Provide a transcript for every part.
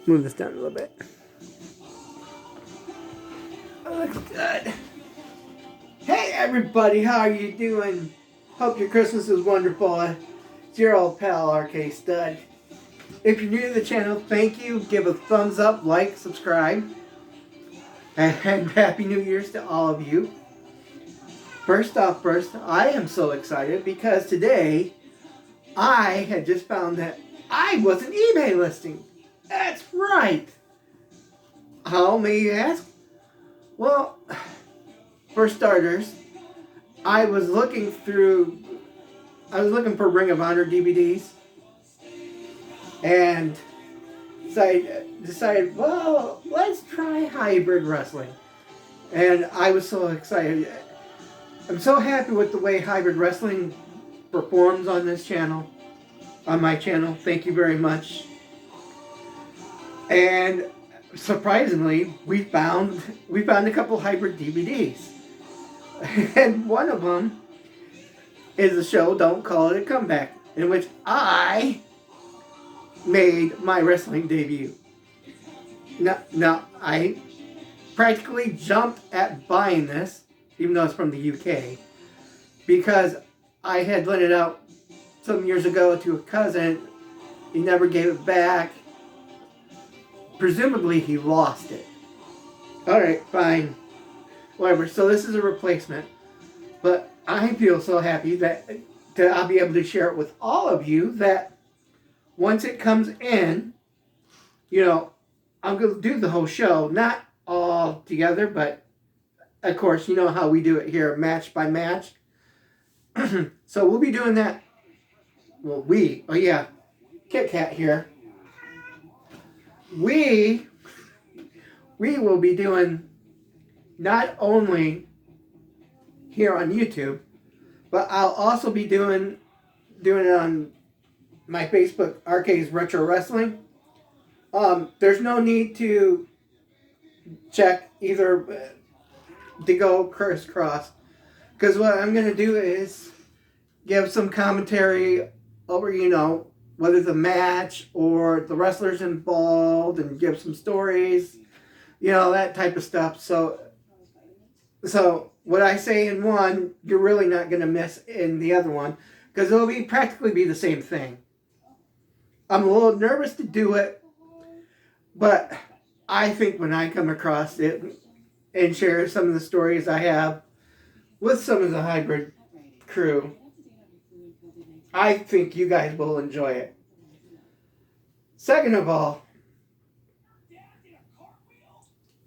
Move this down a little bit. Looks good. Hey everybody, how are you doing? Hope your Christmas is wonderful. It's your old pal RK Stud. If you're new to the channel, thank you. Give a thumbs up, like, subscribe. And Happy New Year's to all of you. First, I am so excited because today I had just found that I was an eBay listing. That's right. How, may you ask? Well, for starters, I was looking for Ring of Honor DVDs, and so I decided, well, let's try hybrid wrestling. And I was so excited. I'm so happy with the way hybrid wrestling performs on this channel, on my channel. Thank you very much. And surprisingly, we found a couple hybrid DVDs. And one of them is a show, Don't Call It a Comeback, in which I made my wrestling debut. Now I practically jumped at buying this, even though it's from the UK, because I had lent it out some years ago to a cousin. He never gave it back. Presumably he lost it. Alright, fine. Whatever, so this is a replacement. But I feel so happy that I'll be able to share it with all of you, that once it comes in, you know, I'm going to do the whole show. Not all together, but of course, you know how we do it here, match by match. So we'll be doing that. Well, oh yeah, Kit Kat here. We will be doing not only here on YouTube, but I'll also be doing it on my Facebook, RK's Retro Wrestling. There's no need to check either to go crisscross, because what I'm going to do is give some commentary over, you know, whether the match or the wrestlers involved, and give some stories, you know, that type of stuff. So what I say in one, you're really not going to miss in the other one, because it'll practically be the same thing. I'm a little nervous to do it, but I think when I come across it and share some of the stories I have with some of the hybrid crew, I think you guys will enjoy it. Second of all,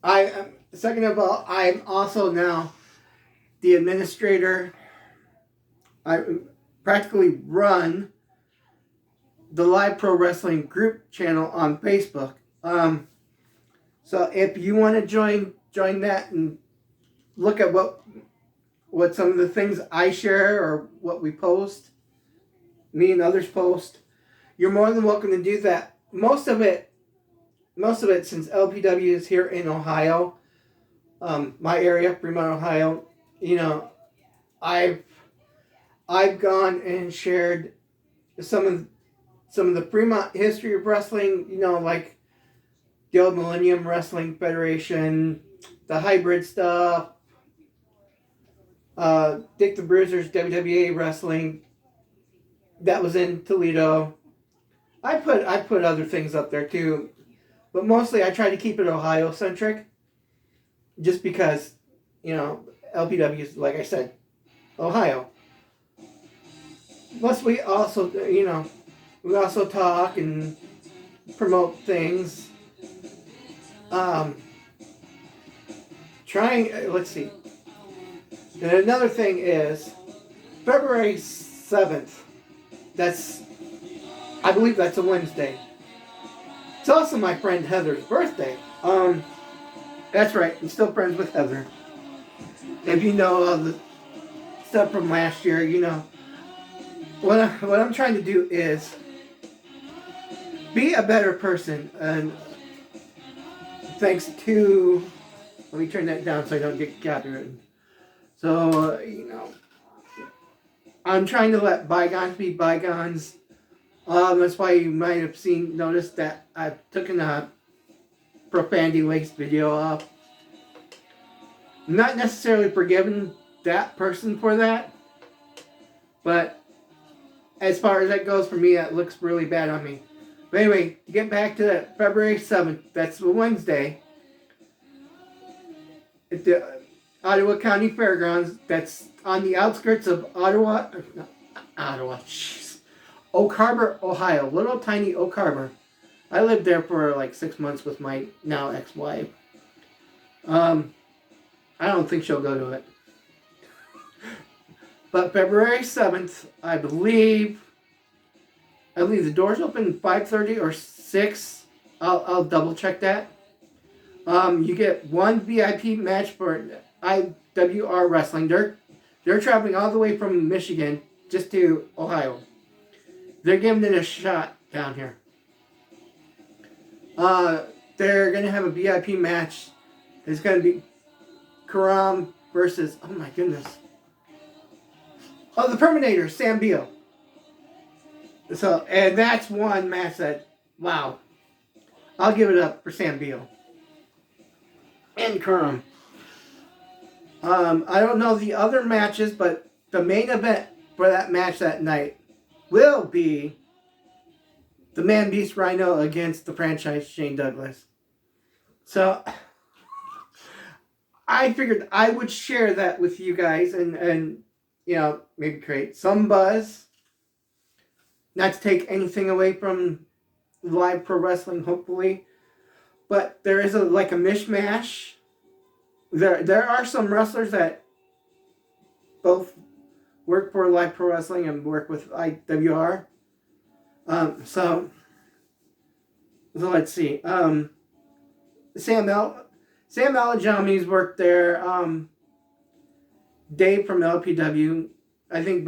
I'm also now the administrator. I practically run the Live Pro Wrestling group channel on Facebook. So if you want to join that and look at what some of the things I share or what we post, me and others post, you're more than welcome to do that. Most of it, since LPW is here in Ohio, my area, Fremont, Ohio, you know, I've gone and shared some of the Fremont history of wrestling, you know, like the old Millennium Wrestling Federation, the hybrid stuff, Dick the Bruiser's WWA wrestling that was in Toledo. I put other things up there too, but mostly I try to keep it Ohio centric, just because, you know, LPW is, like I said, Ohio. Plus we also, you know, we also talk and promote things. Let's see. And another thing is February 7th. I believe that's a Wednesday. It's also my friend Heather's birthday. That's right, I'm still friends with Heather. If you know all the stuff from last year, you know. What I'm trying to do is be a better person, and thanks to, let me turn that down so I don't get copyrighted. So, you know, I'm trying to let bygones be bygones. That's why you might have noticed that I've taken a profanity laced video up. I'm not necessarily forgiving that person for that, but as far as that goes for me, that looks really bad on me. But anyway, to get back to that, February 7th, that's the Wednesday, at the Ottawa County Fairgrounds. That's on the outskirts of Ottawa, Oak Harbor, Ohio. Little tiny Oak Harbor. I lived there for like 6 months with my now ex-wife. I don't think she'll go to it. But February 7th, I believe the doors open 5:30 or 6. I'll double check that. You get one VIP match for IWR Wrestling. They're traveling all the way from Michigan just to Ohio. They're giving it a shot down here. They're going to have a VIP match. It's going to be Karam versus, oh my goodness. Oh, the Terminator, Sam Beal. So, and that's one match that, wow. I'll give it up for Sam Beal. And Karam. I don't know the other matches, but the main event for that match that night will be the Man Beast Rhino against the franchise Shane Douglas. So I figured I would share that with you guys and you know, maybe create some buzz. Not to take anything away from live pro wrestling, hopefully. But there is a mishmash. There are some wrestlers that both work for live pro wrestling and work with IWR. So let's see. Sam Alajami's worked there. Dave from LPW. I think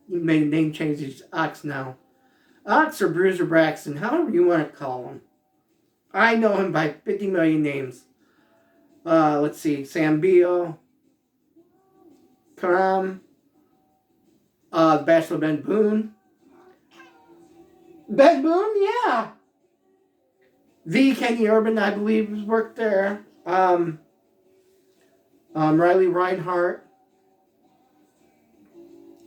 he made a name change. He's Ox now. Ox or Bruiser Braxton, however you want to call him. I know him by 50 million names. Let's see. Sam Beal. Karam. Bachelor Ben Boone. Ben Boone, yeah. The Kenny Urban, I believe, has worked there. Riley Reinhart.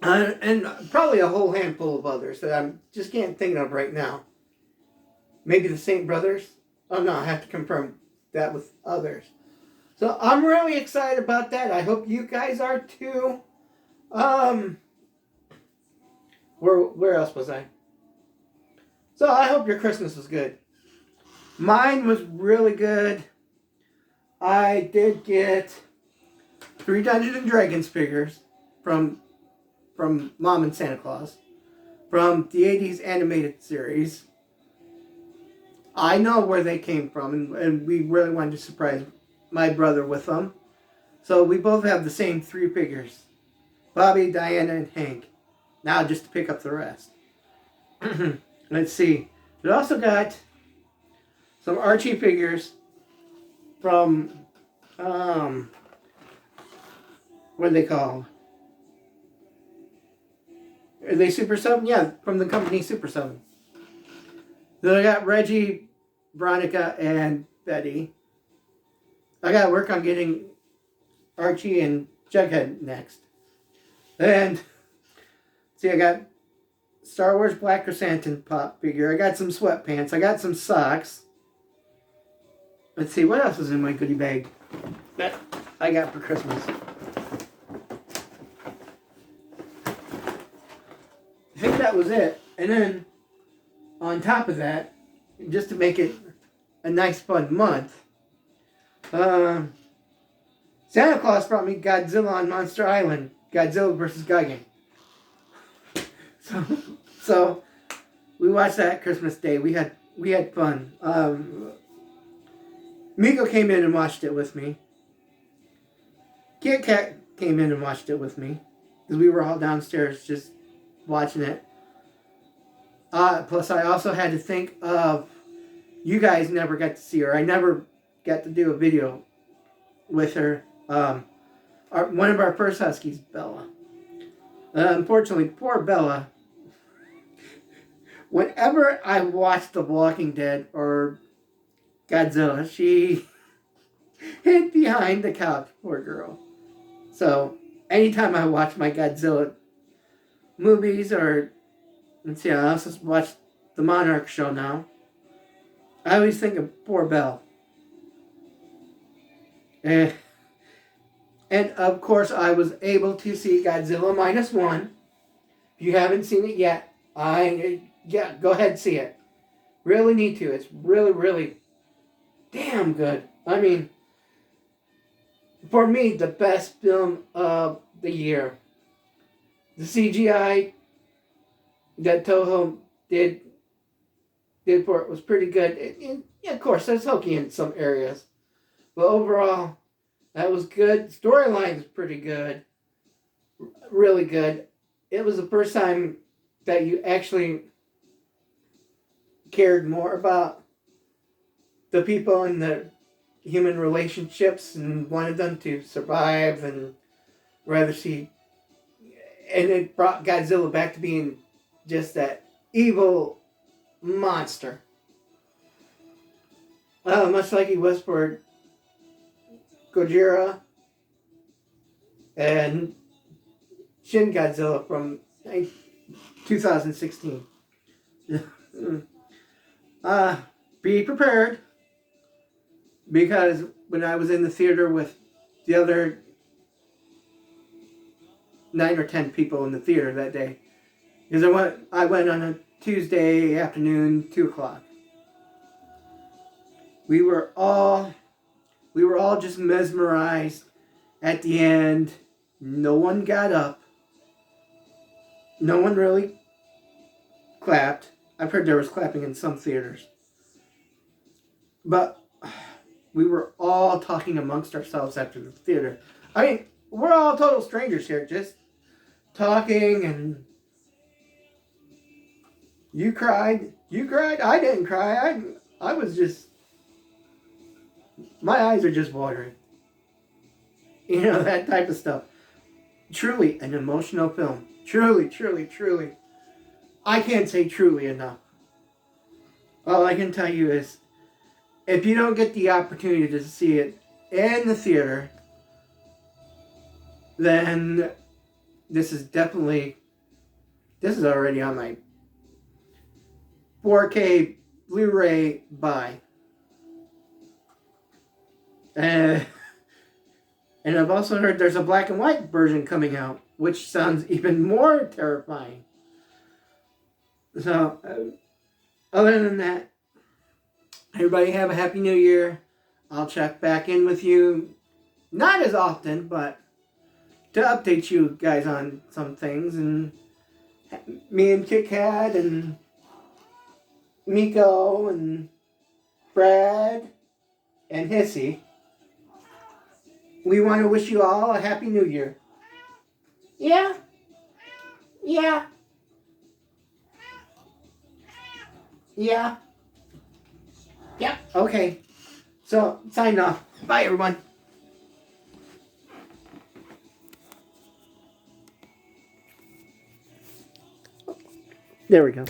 And probably a whole handful of others that I just can't think of right now. Maybe the Saint Brothers. Oh no, I have to confirm that with others. So I'm really excited about that. I hope you guys are too. Where else was I? So I hope your Christmas was good. Mine was really good. I did get 3 Dungeons and Dragons figures from Mom and Santa Claus from the 80s animated series. I know where they came from, and we really wanted to surprise my brother with them. So we both have the same 3 figures. Bobby, Diana, and Hank. Now just to pick up the rest. Let's see. We also got some Archie figures from, what are they called? Are they Super 7? Yeah, from the company Super 7. Then I got Reggie, Veronica, and Betty. I got to work on getting Archie and Jughead next. And, see, I got Star Wars Black Chrysanthemum pop figure. I got some sweatpants. I got some socks. Let's see, what else is in my goodie bag that I got for Christmas? I think that was it. And then, on top of that, just to make it a nice fun month, Santa Claus brought me Godzilla on Monster Island. Godzilla vs. Gigan. So we watched that Christmas Day. We had fun. Miko came in and watched it with me. Kit Kat came in and watched it with me. Because we were all downstairs just watching it. Plus I also had to think of, you guys never got to see her. I never got to do a video with her. One of our first Huskies, Bella. Unfortunately, poor Bella. Whenever I watch The Walking Dead or Godzilla. She hid behind the couch, poor girl. So anytime I watch my Godzilla movies, or let's see, I also watch the Monarch show now, I always think of poor Belle. And of course, I was able to see Godzilla -1. If you haven't seen it yet, go ahead and see it. Really need to. It's really, really damn good. I mean, for me, the best film of the year. The CGI that Toho did for it was pretty good. Yeah, of course, that's hokey in some areas, but overall, that was good. Storyline was pretty good, really good. It was the first time that you actually cared more about the people and the human relationships and wanted them to survive and rather see. And it brought Godzilla back to being just that evil monster. Much like he was for Gojira and Shin Godzilla from 2016. Be prepared, because when I was in the theater with the other 9 or 10 people in the theater that day, because I went on a Tuesday afternoon, 2:00. We were all just mesmerized at the end. No one got up. No one really clapped. I've heard there was clapping in some theaters. But we were all talking amongst ourselves after the theater. I mean, we're all total strangers here, just talking, and you cried. I didn't cry. I was just, my eyes are just watering. You know, that type of stuff. Truly an emotional film. Truly, truly, truly. I can't say truly enough. All I can tell you is, if you don't get the opportunity to see it in the theater, then this is already on my 4K Blu-ray buy. And I've also heard there's a black and white version coming out, which sounds even more terrifying. So, other than that, everybody have a happy new year. I'll check back in with you, not as often, but to update you guys on some things. And me and Kit Kat and Miko and Brad and Hissy, we want to wish you all a happy new year. Yeah? Yeah. Yeah. Yep. Okay. So, sign off. Bye, everyone. There we go.